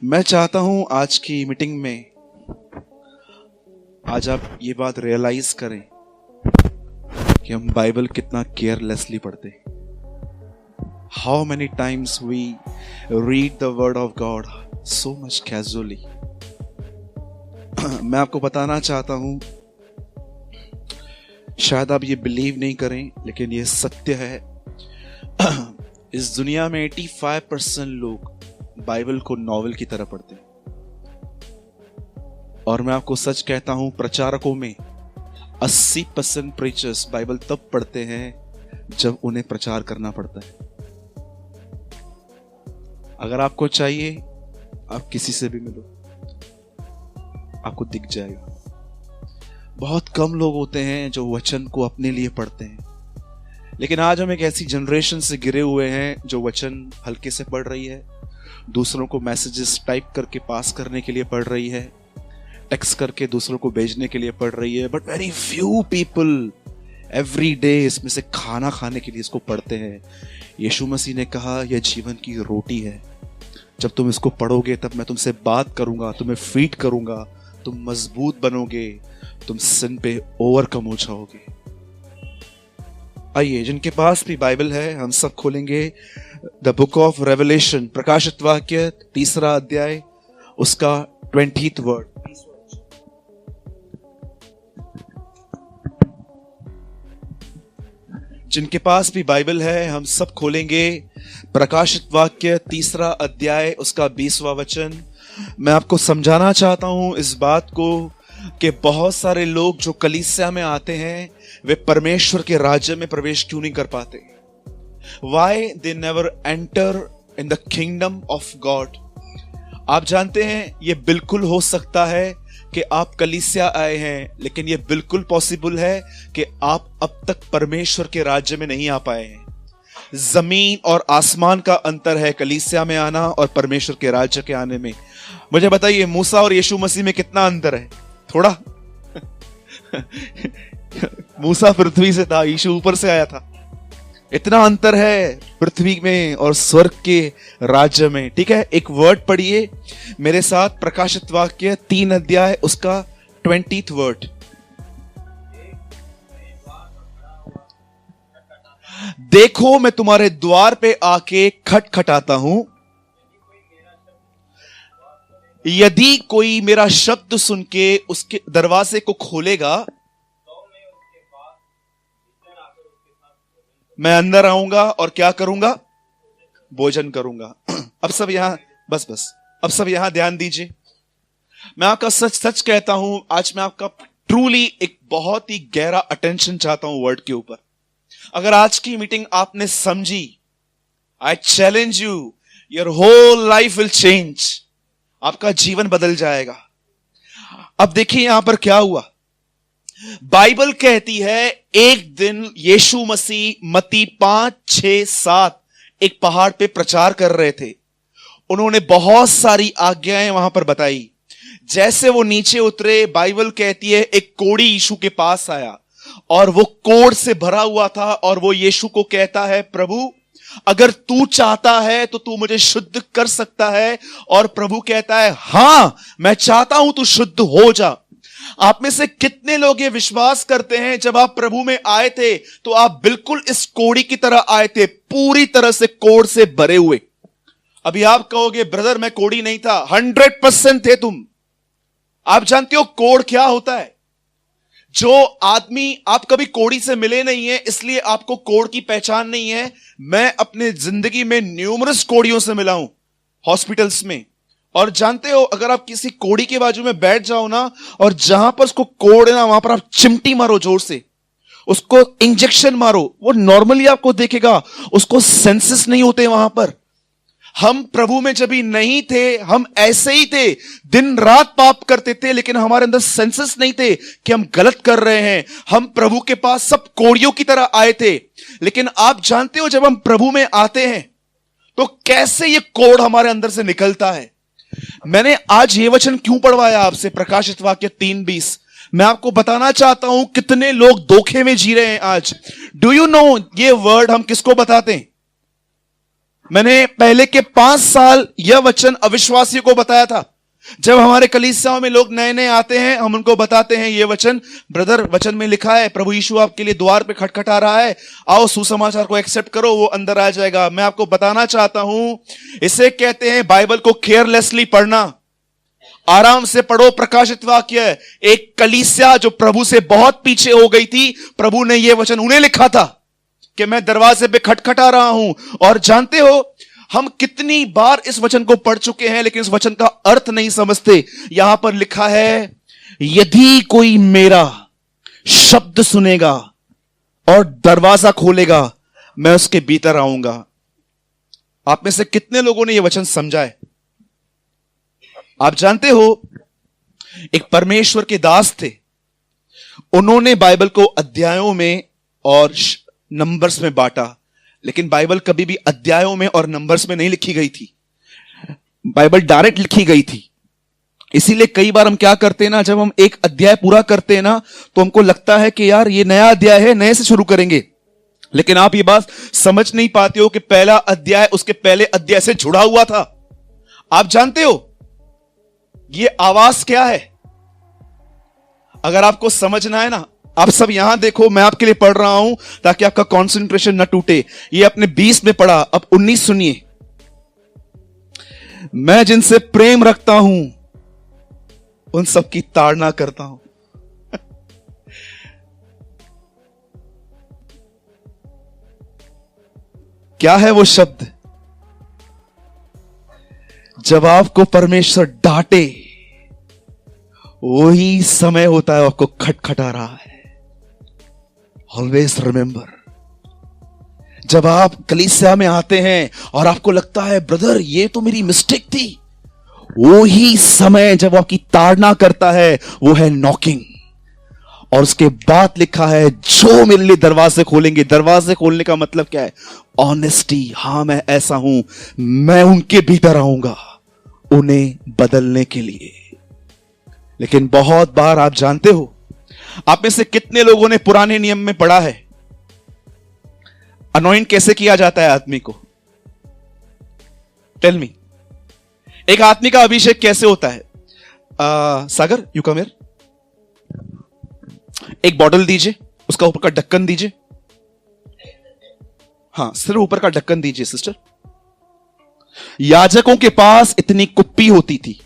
मैं चाहता हूं आज की मीटिंग में आज आप ये बात रियलाइज करें कि हम बाइबल कितना केयरलेसली पढ़ते हैं। How many times we read the word of God so much casually. मैं आपको बताना चाहता हूं, शायद आप ये बिलीव नहीं करें, लेकिन ये सत्य है। इस दुनिया में 85% लोग बाइबल को नॉवेल की तरह पढ़ते हैं, और मैं आपको सच कहता हूं, प्रचारकों में 80% प्रीचर्स बाइबल तब पढ़ते हैं जब उन्हें प्रचार करना पड़ता है। अगर आपको चाहिए, आप किसी से भी मिलो, आपको दिख जाएगा। बहुत कम लोग होते हैं जो वचन को अपने लिए पढ़ते हैं, लेकिन आज हम एक ऐसी जनरेशन से गिरे हुए हैं जो वचन हल्के से पढ़ रही है, दूसरों को मैसेजेस टाइप करके पास करने के लिए पढ़ रही है, टेक्स्ट करके दूसरों को भेजने के लिए पढ़ रही है। But very few people every day इसमें से खाना खाने के लिए इसको पढ़ते हैं। यीशु मसीह ने कहा, यह जीवन की रोटी है। जब तुम इसको पढ़ोगे तब मैं तुमसे बात करूंगा, तुम्हें फीड करूंगा, तुम मजबूत बनोगे, तुम सिन पे ओवरकम हो जाओगे। आइए, जिनके पास भी बाइबल है, हम सब खोलेंगे द बुक ऑफ रेवलेशन, प्रकाशित वाक्य 3 अध्याय, उसका 20th वर्ड। जिनके पास भी बाइबल है, हम सब खोलेंगे प्रकाशित वाक्य 3 अध्याय, उसका 20वां वचन। मैं आपको समझाना चाहता हूं इस बात को कि बहुत सारे लोग जो कलीसिया में आते हैं, वे परमेश्वर के राज्य में प्रवेश क्यों नहीं कर पाते? Why they never enter in the kingdom of God? आप जानते हैं, ये बिल्कुल हो सकता है कि आप कलीसिया आए हैं, लेकिन ये बिल्कुल पॉसिबल है कि आप अब तक परमेश्वर के राज्य में नहीं आ पाए हैं। जमीन और आसमान का अंतर है कलीसिया में आना और परमेश्वर के राज्य के आने में। मुझे बताइए, मूसा और यीशु मसीह में कितना अंतर है? थोड़ा। मूसा पृथ्वी से था, यीशु ऊपर से आया था। इतना अंतर है पृथ्वी में और स्वर्ग के राज्य में। ठीक है, एक वर्ड पढ़िए मेरे साथ, प्रकाशित वाक्य 3 अध्याय, उसका 20th वर्ड। देखो, मैं तुम्हारे द्वार पे आके खटखटाता हूं, यदि कोई मेरा शब्द सुन के उसके दरवाजे को खोलेगा, मैं अंदर आऊंगा और क्या करूंगा? भोजन करूंगा। अब सब यहां बस अब सब यहां ध्यान दीजिए। मैं आपका सच कहता हूं, आज मैं आपका ट्रूली एक बहुत ही गहरा अटेंशन चाहता हूं वर्ड के ऊपर। अगर आज की मीटिंग आपने समझी, I challenge you, your whole life will change. आपका जीवन बदल जाएगा। अब देखिए यहां पर क्या हुआ। बाइबल कहती है, एक दिन यीशु मसीह मत्ती 5, 6, 7 एक पहाड़ पे प्रचार कर रहे थे। उन्होंने बहुत सारी आज्ञाएं वहां पर बताई। जैसे वो नीचे उतरे, बाइबल कहती है एक कोढ़ी यीशु के पास आया और वो कोढ़ से भरा हुआ था, और वो यीशु को कहता है, प्रभु अगर तू चाहता है तो तू मुझे शुद्ध कर सकता है। और प्रभु कहता है, हां मैं चाहता हूं तू शुद्ध हो जा। आप में से कितने लोग ये विश्वास करते हैं, जब आप प्रभु में आए थे तो आप बिल्कुल इस कोढ़ी की तरह आए थे, पूरी तरह से कोढ़ से भरे हुए? अभी आप कहोगे, ब्रदर मैं कोढ़ी नहीं था। 100% थे तुम। आप जानते हो कोढ़ क्या होता है? जो आदमी, आप कभी कोढ़ी से मिले नहीं है इसलिए आपको कोढ़ की पहचान नहीं है। मैं अपने जिंदगी में न्यूमरस कोढ़ियों से मिला हूं हॉस्पिटल्स में, और जानते हो, अगर आप किसी कोढ़ी के बाजू में बैठ जाओ ना, और जहां पर उसको कोढ़ है ना, वहां पर आप चिमटी मारो जोर से, उसको इंजेक्शन मारो, वो नॉर्मली आपको देखेगा, उसको सेंसेस नहीं होते वहां पर। हम प्रभु में जब भी नहीं थे, हम ऐसे ही थे, दिन रात पाप करते थे, लेकिन हमारे अंदर सेंसेस नहीं थे कि हम गलत कर रहे हैं। हम प्रभु के पास सब कोढ़ियों की तरह आए थे। लेकिन आप जानते हो, जब हम प्रभु में आते हैं तो कैसे ये कोढ़ हमारे अंदर से निकलता है। मैंने आज ये वचन क्यों पढ़वाया आपसे, प्रकाशित वाक्य 3:20। मैं आपको बताना चाहता हूं कितने लोग धोखे में जी रहे हैं आज। डू यू नो, ये वर्ड हम किसको बताते हैं? मैंने पहले के 5 साल यह वचन अविश्वासियों को बताया था। जब हमारे कलीसियाओं में लोग नए नए आते हैं, हम उनको बताते हैं ये वचन, ब्रदर वचन में लिखा है प्रभु यीशु आपके लिए द्वार पे खटखटा रहा है, आओ सुसमाचार को एक्सेप्ट करो, वो अंदर आ जाएगा। मैं आपको बताना चाहता हूं, इसे कहते हैं बाइबल को केयरलेसली पढ़ना। आराम से पढ़ो। प्रकाशित वाक्य, एक कलीसिया जो प्रभु से बहुत पीछे हो गई थी, प्रभु ने यह वचन उन्हें लिखा था कि मैं दरवाजे पे खटखटा रहा हूं। और जानते हो हम कितनी बार इस वचन को पढ़ चुके हैं, लेकिन इस वचन का अर्थ नहीं समझते। यहां पर लिखा है, यदि कोई मेरा शब्द सुनेगा और दरवाजा खोलेगा, मैं उसके भीतर आऊंगा। आप में से कितने लोगों ने यह वचन समझा है? आप जानते हो, एक परमेश्वर के दास थे, उन्होंने बाइबल को अध्यायों में और नंबर्स में बांटा, लेकिन बाइबल कभी भी अध्यायों में और नंबर्स में नहीं लिखी गई थी। बाइबल डायरेक्ट लिखी गई थी। इसीलिए कई बार हम क्या करते हैं ना, जब हम एक अध्याय पूरा करते हैं ना, तो हमको लगता है कि यार ये नया अध्याय है, नए से शुरू करेंगे। लेकिन आप ये बात समझ नहीं पाते हो कि पहला अध्याय उसके पहले अध्याय से जुड़ा हुआ था। आप जानते हो ये आवाज क्या है? अगर आपको समझना है ना, आप सब यहां देखो, मैं आपके लिए पढ़ रहा हूं ताकि आपका कंसंट्रेशन ना टूटे। ये अपने 20 में पढ़ा, अब 19 सुनिए। मैं जिनसे प्रेम रखता हूं उन सब की ताड़ना करता हूं। क्या है वो शब्द? जब आपको परमेश्वर डांटे, वही समय होता है आपको खटखटा रहा है। ऑलवेज रिमेंबर, जब आप कलीसिया में आते हैं और आपको लगता है ब्रदर ये तो मेरी मिस्टेक थी, वही समय जब आपकी ताड़ना करता है, वो है नॉकिंग। और उसके बाद लिखा है, जो मेरे लिए दरवाजे खोलेंगे। दरवाजे खोलने का मतलब क्या है? ऑनेस्टी। हां, मैं ऐसा हूं, मैं उनके भीतर आऊंगा उन्हें बदलने के लिए। लेकिन बहुत बार आप जानते हो, आप में से कितने लोगों ने पुराने नियम में पढ़ा है अनॉइंट कैसे किया जाता है आदमी को? टेल मी, एक आदमी का अभिषेक कैसे होता है? सागर, यू कम हियर। एक बॉटल दीजिए, उसका ऊपर का ढक्कन दीजिए। हां, सिर्फ ऊपर का ढक्कन दीजिए सिस्टर। याजकों के पास इतनी कुप्पी होती थी,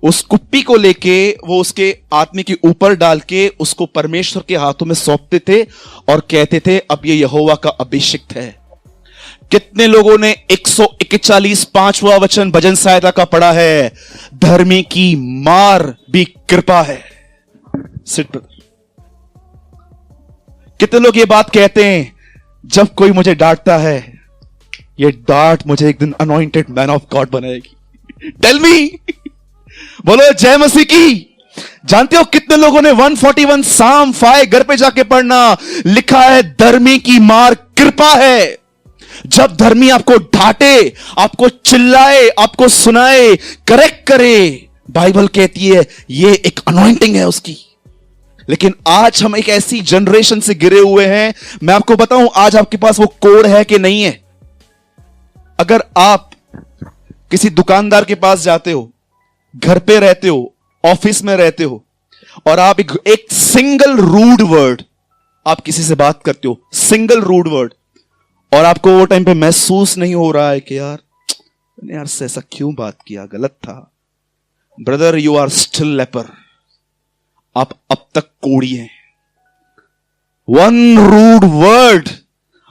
उस कुप्पी को लेके वो उसके आदमी के ऊपर डाल के उसको परमेश्वर के हाथों में सौंपते थे और कहते थे अब ये यहोवा का अभिषिक्त है। कितने लोगों ने 141 5वां वचन भजन सहायता का पढ़ा है? धर्मी की मार भी कृपा है। Sit brother. कितने लोग ये बात कहते हैं, जब कोई मुझे डांटता है, ये डांट मुझे एक दिन अनॉइंटेड मैन ऑफ गॉड बनाएगी। टेल मी, बोलो जय मसीह की। जानते हो कितने लोगों ने 141 साम 5 घर पे जाके पढ़ना? लिखा है धर्मी की मार कृपा है। जब धर्मी आपको डांटे, आपको चिल्लाए, आपको सुनाए, करेक्ट करे, बाइबल कहती है ये एक अनॉइंटिंग है उसकी। लेकिन आज हम एक ऐसी जनरेशन से गिरे हुए हैं, मैं आपको बताऊं आज आपके पास वो कोड है कि नहीं है। अगर आप किसी दुकानदार के पास जाते हो, घर पे रहते हो, ऑफिस में रहते हो, और आप एक सिंगल रूड वर्ड आप किसी से बात करते हो, सिंगल रूड वर्ड, और आपको वो टाइम पे महसूस नहीं हो रहा है कि यार से ऐसा क्यों बात किया, गलत था। Brother, you are still leper. आप अब तक कोढ़ी हैं। वन रूड वर्ड,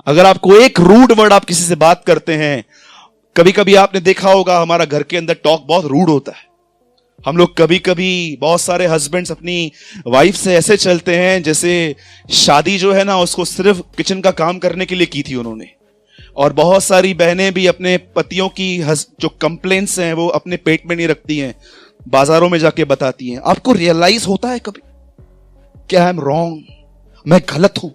अगर आपको एक रूड वर्ड आप किसी से बात करते हैं, कभी कभी आपने देखा होगा हमारा घर के अंदर टॉक बहुत रूड होता है। हम लोग कभी कभी, बहुत सारे हस्बैंड्स अपनी वाइफ से ऐसे चलते हैं जैसे शादी जो है ना उसको सिर्फ किचन का काम करने के लिए की थी उन्होंने। और बहुत सारी बहनें भी अपने पतियों की जो कंप्लेंट्स हैं वो अपने पेट में नहीं रखती हैं, बाजारों में जाके बताती हैं। आपको रियलाइज होता है कभी क्या आई एम रॉन्ग, मैं गलत हूं?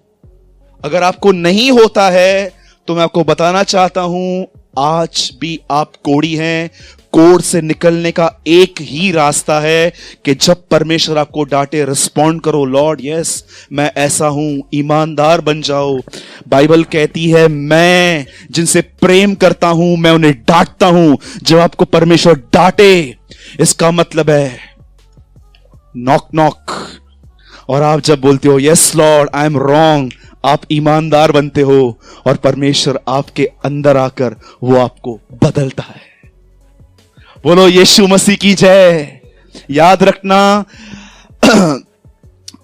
अगर आपको नहीं होता है तो मैं आपको बताना चाहता हूं, आज भी आप कोढ़ी हैं। कोड से निकलने का एक ही रास्ता है कि जब परमेश्वर आपको डांटे, रिस्पॉन्ड करो, लॉर्ड यस मैं ऐसा हूं, ईमानदार बन जाओ। बाइबल कहती है मैं जिनसे प्रेम करता हूं मैं उन्हें डांटता हूं। जब आपको परमेश्वर डांटे इसका मतलब है नॉक नॉक, और आप जब बोलते हो yes Lord I am wrong, आप ईमानदार बनते हो और परमेश्वर आपके अंदर आकर वो आपको बदलता है। बोलो यीशु मसीह की जय। याद रखना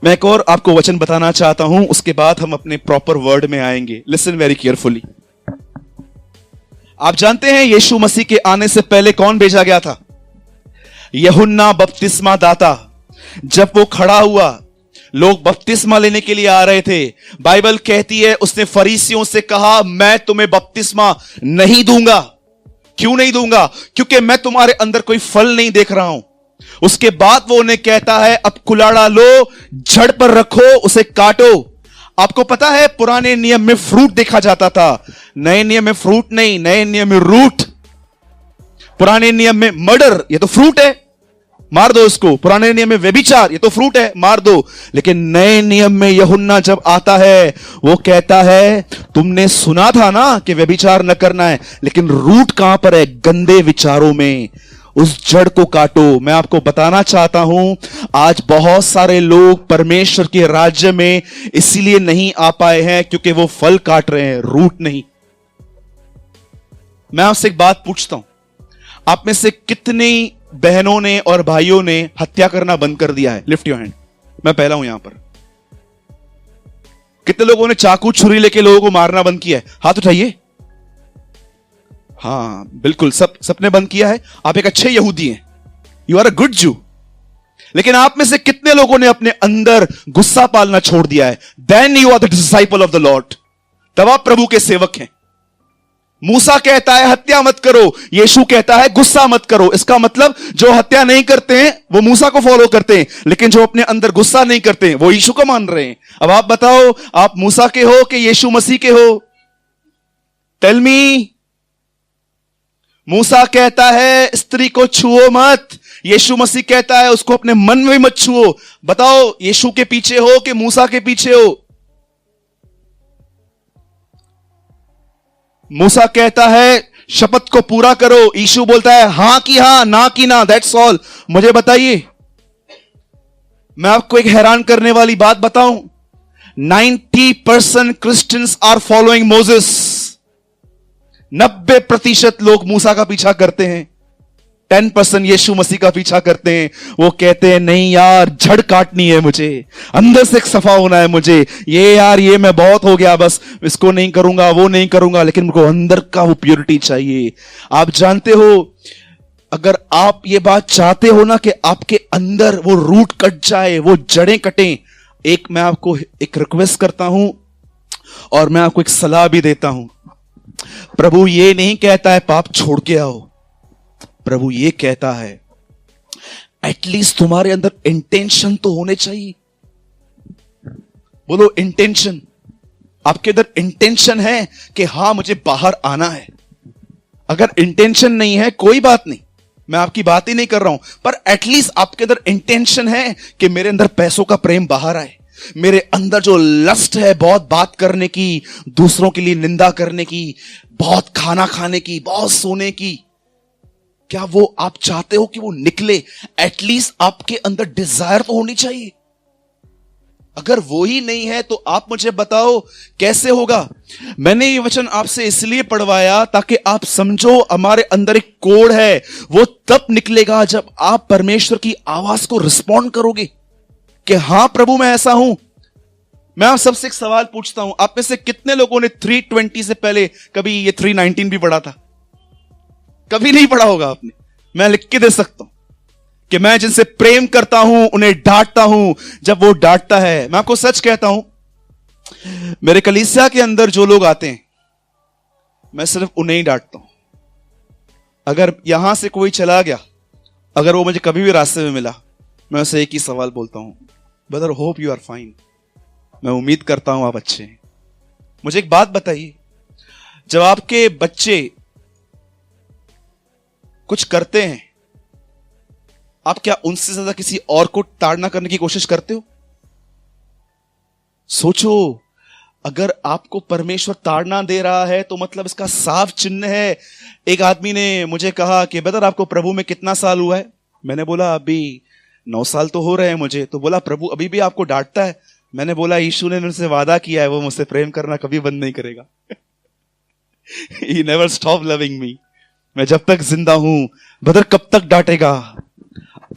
मैं एक और आपको वचन बताना चाहता हूं, उसके बाद हम अपने प्रॉपर वर्ड में आएंगे। Listen very carefully. आप जानते हैं यीशु मसीह के आने से पहले कौन भेजा गया था? यूहन्ना बपतिस्मा दाता। जब वो खड़ा हुआ, लोग बपतिस्मा लेने के लिए आ रहे थे। बाइबल कहती है उसने फरीसियों से कहा मैं तुम्हें बपतिस्मा नहीं दूंगा। क्यों नहीं दूंगा? क्योंकि मैं तुम्हारे अंदर कोई फल नहीं देख रहा हूं। उसके बाद वो उन्हें कहता है अब कुलाड़ा लो, जड़ पर रखो, उसे काटो। आपको पता है पुराने नियम में फ्रूट देखा जाता था, नए नियम में फ्रूट नहीं, नए नियम में रूट। पुराने नियम में मर्डर, ये तो फ्रूट है, मार दो इसको। पुराने नियम में व्यभिचार, ये तो फ्रूट है, मार दो। लेकिन नए नियम में यूहन्ना जब आता है वो कहता है तुमने सुना था ना कि व्यभिचार न करना है, लेकिन रूट कहां पर है? गंदे विचारों में। उस जड़ को काटो। मैं आपको बताना चाहता हूं आज बहुत सारे लोग परमेश्वर के राज्य में इसीलिए नहीं आ पाए हैं क्योंकि वो फल काट रहे हैं, रूट नहीं। मैं आपसे एक बात पूछता हूं, आप में से कितनी बहनों ने और भाइयों ने हत्या करना बंद कर दिया है? Lift your hand. मैं पहला हूं यहां पर। कितने लोगों ने चाकू छुरी लेके लोगों को मारना बंद किया है? हाथ उठाइए। हाँ बिल्कुल, सबने बंद किया है। आप एक अच्छे यहूदी हैं, यू आर अ गुड जू। लेकिन आप में से कितने लोगों ने अपने अंदर गुस्सा पालना छोड़ दिया है? Then you are the disciple of the lord. तब आप प्रभु के सेवक हैं। मूसा कहता है हत्या मत करो, यीशु कहता है गुस्सा मत करो। इसका मतलब जो हत्या नहीं करते हैं वो मूसा को फॉलो करते हैं, लेकिन जो अपने अंदर गुस्सा नहीं करते हैं वो यीशु को मान रहे हैं। अब आप बताओ, आप मूसा के हो कि यीशु मसीह के हो? Tell me. मूसा कहता है स्त्री को छुओ मत, यीशु मसीह कहता है उसको अपने मन में मत छुओ। बताओ यीशु के पीछे हो कि मूसा के पीछे हो? मूसा कहता है शपथ को पूरा करो, यीशु बोलता है हां की हां, ना की ना, दैट्स ऑल। मुझे बताइए, मैं आपको एक हैरान करने वाली बात बताऊं, 90% क्रिश्चियंस आर फॉलोइंग मोसेस। 90% लोग मूसा का पीछा करते हैं, 10% यीशु मसीह का पीछा करते हैं। वो कहते हैं नहीं यार, जड़ काटनी है मुझे, अंदर से सफा होना है मुझे, ये यार ये मैं बहुत हो गया, बस इसको नहीं करूंगा, वो नहीं करूंगा, लेकिन मुझको अंदर का वो प्योरिटी चाहिए। आप जानते हो, अगर आप ये बात चाहते हो ना कि आपके अंदर वो रूट कट जाए, वो जड़ें कटें, एक मैं आपको एक रिक्वेस्ट करता हूं और मैं आपको एक सलाह भी देता हूं। प्रभु ये नहीं कहता है पाप छोड़ के आओ, प्रभु ये कहता है एटलीस्ट तुम्हारे अंदर इंटेंशन तो होने चाहिए। बोलो इंटेंशन। आपके अंदर इंटेंशन है कि हां मुझे बाहर आना है। अगर इंटेंशन नहीं है कोई बात नहीं, मैं आपकी बात ही नहीं कर रहा हूं, पर एटलीस्ट आपके अंदर इंटेंशन है कि मेरे अंदर पैसों का प्रेम बाहर आए, मेरे अंदर जो लस्ट है बहुत बात करने की, दूसरों के लिए निंदा करने की, बहुत खाना खाने की, बहुत सोने की, क्या वो आप चाहते हो कि वो निकले? एटलीस्ट आपके अंदर डिजायर तो होनी चाहिए। अगर वो ही नहीं है तो आप मुझे बताओ कैसे होगा? मैंने ये वचन आपसे इसलिए पढ़वाया ताकि आप समझो हमारे अंदर एक कोड है, वो तब निकलेगा जब आप परमेश्वर की आवाज को रिस्पॉन्ड करोगे कि हां प्रभु मैं ऐसा हूं। मैं आप सबसे एक सवाल पूछता हूं, आप में से कितने लोगों ने 320 से पहले कभी ये 319 भी पढ़ा था? कभी नहीं पढ़ा होगा आपने। मैं लिख के दे सकता हूं कि मैं जिनसे प्रेम करता हूं उन्हें डांटता हूं जब वो डांटता है। मैं आपको सच कहता हूं, मेरे कलीसिया के अंदर जो लोग आते हैं मैं सिर्फ उन्हें ही डांटता हूं। अगर यहां से कोई चला गया, अगर वो मुझे कभी भी रास्ते में मिला, मैं उसे एक ही सवाल बोलता हूं, brother hope you are fine, मैं उम्मीद करता हूं आप अच्छे हैं। मुझे एक बात बताइए, जब आपके बच्चे कुछ करते हैं, आप क्या उनसे ज्यादा किसी और को ताड़ना करने की कोशिश करते हो? सोचो, अगर आपको परमेश्वर ताड़ना दे रहा है तो मतलब इसका साफ चिन्ह है। एक आदमी ने मुझे कहा कि ब्रदर आपको प्रभु में कितना साल हुआ है? मैंने बोला अभी 9 साल तो हो रहे हैं मुझे। तो बोला प्रभु अभी भी आपको डांटता है? मैंने बोला यीशु ने मुझसे वादा किया है वो मुझसे प्रेम करना कभी बंद नहीं करेगा। He never stop loving me। मैं जब तक जिंदा हूं ब्रदर कब तक डांटेगा?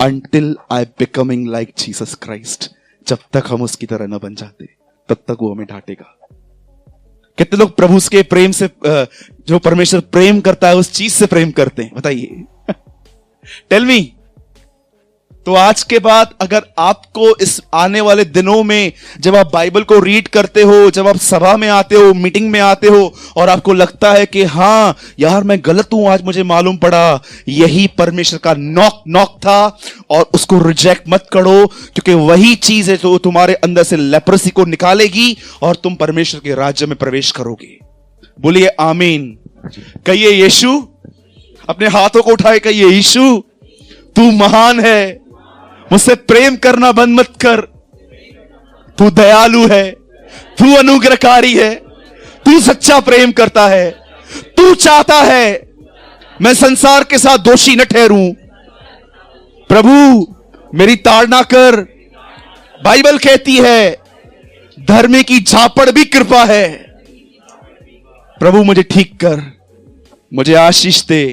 Until I becoming like Jesus Christ। जब तक हम उसकी तरह न बन जाते तब तक वो हमें डांटेगा। कितने लोग प्रभु के प्रेम से, जो परमेश्वर प्रेम करता है उस चीज से प्रेम करते हैं? बताइए। Tell me. तो आज के बाद अगर आपको इस आने वाले दिनों में जब आप बाइबल को रीड करते हो, जब आप सभा में आते हो, मीटिंग में आते हो और आपको लगता है कि हाँ यार मैं गलत हूं, आज मुझे मालूम पड़ा, यही परमेश्वर का नॉक था और उसको रिजेक्ट मत करो, क्योंकि वही चीज है जो तुम्हारे अंदर से लेप्रेसी को निकालेगी और तुम परमेश्वर के राज्य में प्रवेश करोगे। बोलिए आमीन। कहिए यीशु, अपने हाथों को उठाए कहिए यीशु तू महान है, मुझसे प्रेम करना बंद मत कर। तू दयालु है, तू अनुग्रहकारी है, तू सच्चा प्रेम करता है। तू चाहता है मैं संसार के साथ दोषी न ठहरूं। प्रभु मेरी ताड़ना कर। बाइबल कहती है धर्मी की झापड़ भी कृपा है। प्रभु मुझे ठीक कर, मुझे आशीष दे,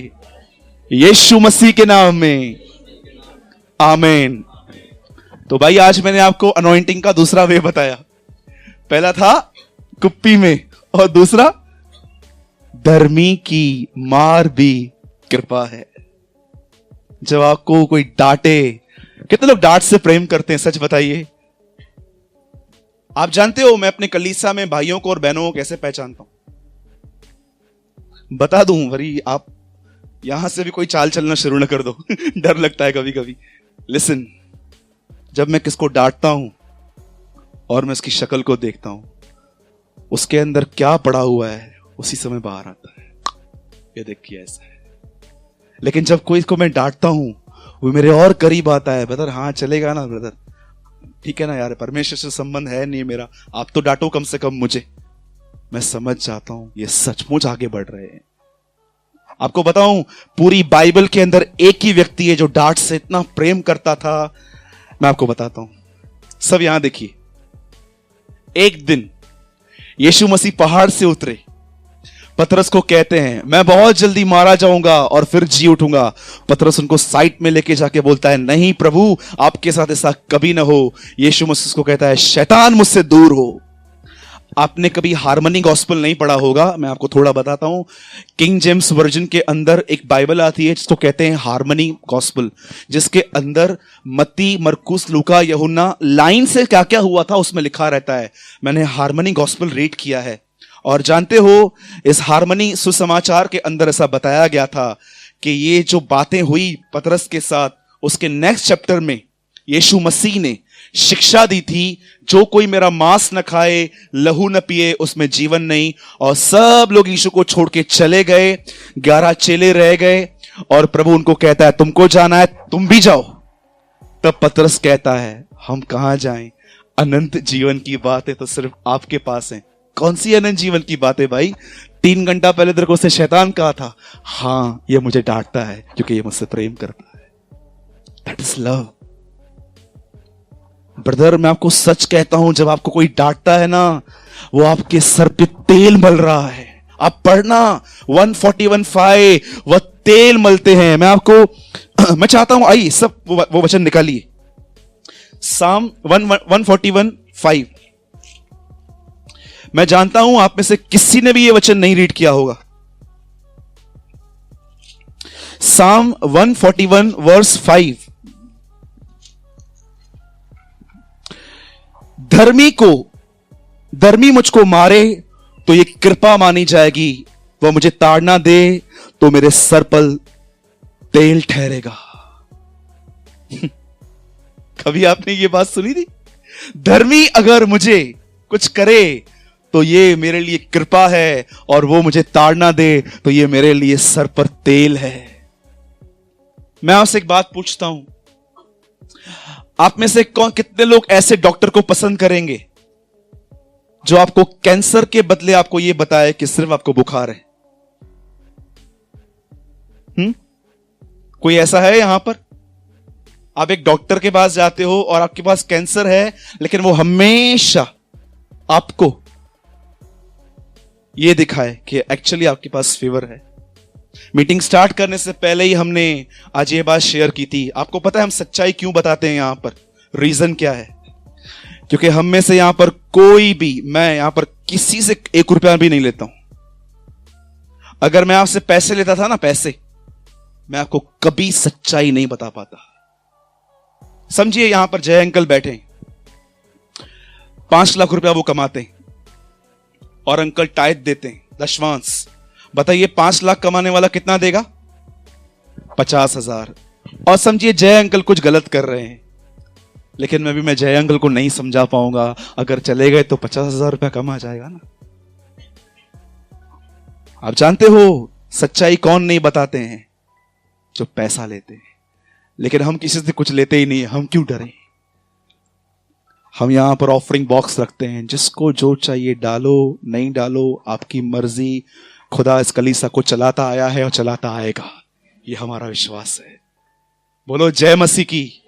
यीशु मसीह के नाम में आमीन। तो भाई आज मैंने आपको अनॉइंटिंग का दूसरा वे बताया। पहला था कुप्पी में और दूसरा धर्मी की मार भी कृपा है। जब आपको कोई डांटे, कितने लोग डांट से प्रेम करते हैं? सच बताइए। आप जानते हो मैं अपने कलीसिया में भाइयों को और बहनों को कैसे पहचानता हूं? बता दूं वरी, आप यहां से भी कोई चाल चलना शुरू ना कर दो। डर लगता है कभी कभी। लिसन, जब मैं किसको डांटता हूं और मैं उसकी शक्ल को देखता हूं, उसके अंदर क्या पड़ा हुआ है उसी समय बाहर आता है। ये देखिए ऐसा है। लेकिन जब कोई को मैं डांटता हूं वो मेरे और करीब आता है। ब्रदर हाँ चलेगा ना ब्रदर, ठीक है ना यार, परमेश्वर से संबंध है नहीं मेरा, आप तो डांटो कम से कम मुझे। मैं समझ जाता हूं ये सचमुच आगे बढ़ रहे हैं। आपको बताऊं पूरी बाइबल के अंदर एक ही व्यक्ति है जो डांट से इतना प्रेम करता था। मैं आपको बताता हूं, सब यहां देखिए। एक दिन यीशु मसीह पहाड़ से उतरे, पतरस को कहते हैं मैं बहुत जल्दी मारा जाऊंगा और फिर जी उठूंगा। पतरस उनको साइड में लेके जाके बोलता है नहीं प्रभु आपके साथ ऐसा कभी ना हो। यीशु मसीह को कहता है शैतान मुझसे दूर हो। आपने कभी हार्मनी गॉस्पेल नहीं पढ़ा होगा, मैं आपको थोड़ा बताता हूं। किंग जेम्स वर्जन के अंदर एक बाइबल आती है जिसको कहते हैं हार्मनी गॉस्पेल, जिसके अंदर मत्ती, मरकुस, लूका, यूहन्ना लाइन से क्या क्या हुआ था उसमें लिखा रहता है। मैंने हार्मनी गॉस्पेल रीड किया है और जानते हो इस हार्मनी सुसमाचार के अंदर ऐसा बताया गया था कि ये जो बातें हुई पतरस के साथ, उसके नेक्स्ट चैप्टर में यीशु मसीह ने शिक्षा दी थी जो कोई मेरा मांस न खाए, लहू न पिए, उसमें जीवन नहीं। और सब लोग यीशु को छोड़ के चले गए, 11 चेले रह गए और प्रभु उनको कहता है तुमको जाना है तुम भी जाओ। तब पतरस कहता है हम कहां जाएं, अनंत जीवन की बात है तो सिर्फ आपके पास है। कौन सी अनंत जीवन की बात है भाई? 3 घंटा पहले तेरे को उससे शैतान कहा था। हां ये मुझे डांटता है क्योंकि ये मुझसे प्रेम करता है। That is love. ब्रदर मैं आपको सच कहता हूं, जब आपको कोई डांटता है ना, वो आपके सर पे तेल मल रहा है। आप पढ़ना 141:5, वह तेल मलते हैं। मैं आपको मैं चाहता हूं आइए सब वो वचन निकालिए। साम 141:5। मैं जानता हूं आप में से किसी ने भी ये वचन नहीं रीड किया होगा। साम 141:5। धर्मी मुझको मारे तो ये कृपा मानी जाएगी, वह मुझे ताड़ना दे तो मेरे सर पर तेल ठहरेगा। कभी आपने ये बात सुनी थी? धर्मी अगर मुझे कुछ करे तो ये मेरे लिए कृपा है और वो मुझे ताड़ना दे तो ये मेरे लिए सर पर तेल है। मैं आपसे एक बात पूछता हूं, आप में से कितने लोग ऐसे डॉक्टर को पसंद करेंगे जो आपको कैंसर के बदले आपको यह बताए कि सिर्फ आपको बुखार है? कोई ऐसा है यहां पर? आप एक डॉक्टर के पास जाते हो और आपके पास कैंसर है, लेकिन वो हमेशा आपको यह दिखाए कि एक्चुअली आपके पास फीवर है। मीटिंग स्टार्ट करने से पहले ही हमने आज ये बात शेयर की थी। आपको पता है हम सच्चाई क्यों बताते हैं यहां पर? रीजन क्या है? क्योंकि हम में से यहां पर कोई भी, मैं यहां पर किसी से 1 रुपया भी नहीं लेता हूं। अगर मैं आपसे पैसे लेता था ना, पैसे, मैं आपको कभी सच्चाई नहीं बता पाता। समझिए यहां पर जय अंकल बैठे, 5 लाख रुपया वो कमाते हैं और अंकल टाइट देते हैं, दशमांश। बताइए 5 लाख कमाने वाला कितना देगा? 50,000। और समझिए जय अंकल कुछ गलत कर रहे हैं, लेकिन मैं जय अंकल को नहीं समझा पाऊंगा। अगर चले गए तो 50,000 रुपया कम आ जाएगा ना। आप जानते हो सच्चाई कौन नहीं बताते हैं? जो पैसा लेते हैं। लेकिन हम किसी से कुछ लेते ही नहीं, हम क्यों डरें? हम यहां पर ऑफरिंग बॉक्स रखते हैं, जिसको जो चाहिए डालो, नहीं डालो आपकी मर्जी। खुदा इस कलीसा को चलाता आया है और चलाता आएगा, ये हमारा विश्वास है। बोलो जय मसीह की।